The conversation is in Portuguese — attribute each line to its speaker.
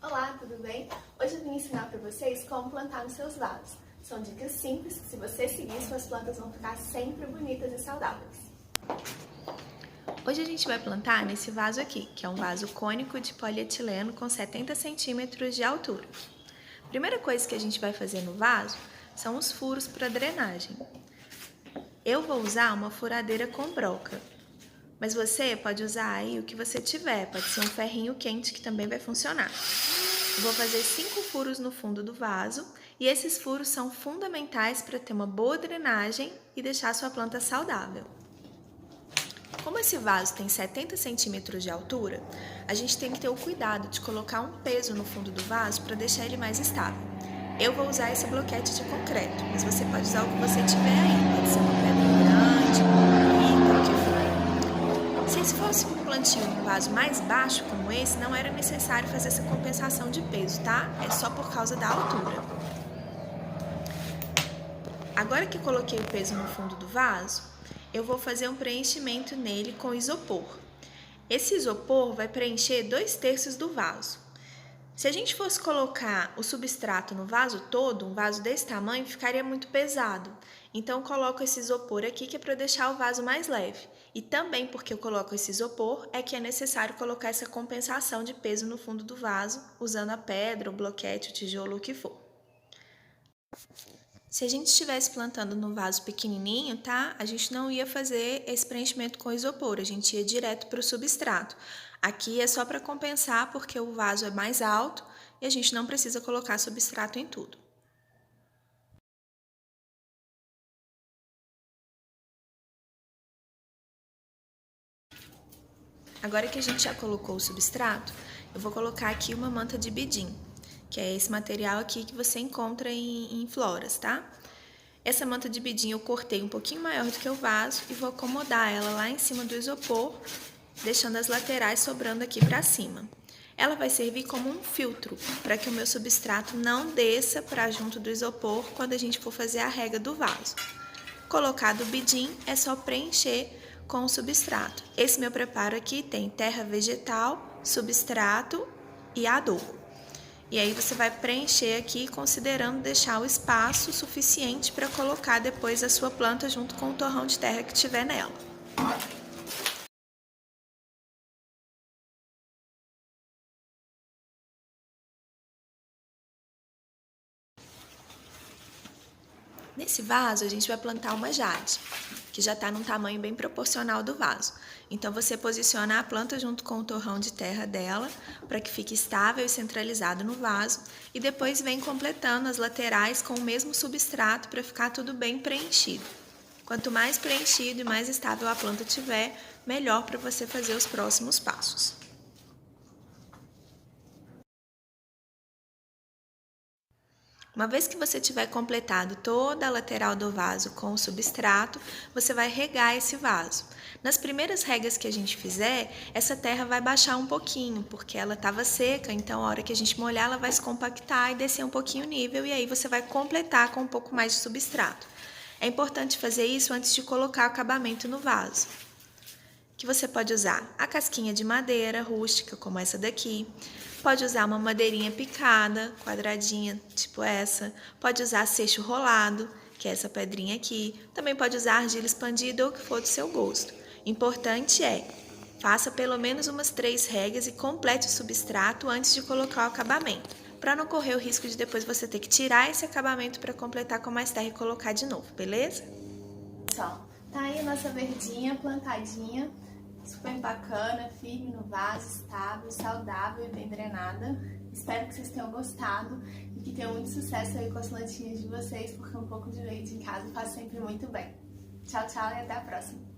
Speaker 1: Olá, tudo bem? Hoje eu vim ensinar para vocês como plantar nos seus vasos. São dicas simples que, se você seguir, suas plantas vão ficar sempre bonitas e saudáveis.
Speaker 2: Hoje a gente vai plantar nesse vaso aqui, que é um vaso cônico de polietileno com 70 centímetros de altura. A primeira coisa que a gente vai fazer no vaso são os furos para drenagem. Eu vou usar uma furadeira com broca, mas você pode usar aí o que você tiver, pode ser um ferrinho quente que também vai funcionar. Eu vou fazer 5 furos no fundo do vaso e esses furos são fundamentais para ter uma boa drenagem e deixar a sua planta saudável. Como esse vaso tem 70 centímetros de altura, a gente tem que ter o cuidado de colocar um peso no fundo do vaso para deixar ele mais estável. Eu vou usar esse bloquete de concreto, mas você pode usar o que você tiver aí, pode ser uma pedra grande, uma o que for. Se esse fosse um plantio num vaso mais baixo como esse, não era necessário fazer essa compensação de peso, tá? É só por causa da altura. Agora que coloquei o peso no fundo do vaso, eu vou fazer um preenchimento nele com isopor. Esse isopor vai preencher 2/3 do vaso. Se a gente fosse colocar o substrato no vaso todo, um vaso desse tamanho, ficaria muito pesado. Então, eu coloco esse isopor aqui, que é para deixar o vaso mais leve. E também porque eu coloco esse isopor, é que é necessário colocar essa compensação de peso no fundo do vaso, usando a pedra, o bloquete, o tijolo, o que for. Se a gente estivesse plantando no vaso pequenininho, tá? A gente não ia fazer esse preenchimento com isopor, a gente ia direto para o substrato. Aqui é só para compensar porque o vaso é mais alto e a gente não precisa colocar substrato em tudo. Agora que a gente já colocou o substrato, eu vou colocar aqui uma manta de bidim, que é esse material aqui que você encontra em floras, tá? Essa manta de bidim eu cortei um pouquinho maior do que o vaso e vou acomodar ela lá em cima do isopor, deixando as laterais sobrando aqui para cima. Ela vai servir como um filtro, para que o meu substrato não desça para junto do isopor quando a gente for fazer a rega do vaso. Colocado o bidim, é só preencher com o substrato. Esse meu preparo aqui tem terra vegetal, substrato e adubo. E aí você vai preencher aqui, considerando deixar o espaço suficiente para colocar depois a sua planta junto com o torrão de terra que tiver nela. Nesse vaso, a gente vai plantar uma jade, que já está num tamanho bem proporcional do vaso. Então, você posiciona a planta junto com o torrão de terra dela, para que fique estável e centralizado no vaso, e depois vem completando as laterais com o mesmo substrato para ficar tudo bem preenchido. Quanto mais preenchido e mais estável a planta tiver, melhor para você fazer os próximos passos. Uma vez que você tiver completado toda a lateral do vaso com o substrato, você vai regar esse vaso. Nas primeiras regas que a gente fizer, essa terra vai baixar um pouquinho, porque ela estava seca, então a hora que a gente molhar, ela vai se compactar e descer um pouquinho o nível, e aí você vai completar com um pouco mais de substrato. É importante fazer isso antes de colocar o acabamento no vaso. Que você pode usar a casquinha de madeira rústica, como essa daqui. Pode usar uma madeirinha picada, quadradinha, tipo essa. Pode usar seixo rolado, que é essa pedrinha aqui. Também pode usar argila expandida ou o que for do seu gosto. Importante é, faça pelo menos umas 3 regas e complete o substrato antes de colocar o acabamento, para não correr o risco de depois você ter que tirar esse acabamento para completar com mais terra e colocar de novo, beleza?
Speaker 1: Pessoal, tá aí a nossa verdinha plantadinha, super bacana, firme no vaso, estável, saudável e bem drenada. Espero que vocês tenham gostado e que tenham muito sucesso aí com as plantinhas de vocês, porque um pouco de leite em casa faz sempre muito bem. Tchau, tchau e até a próxima!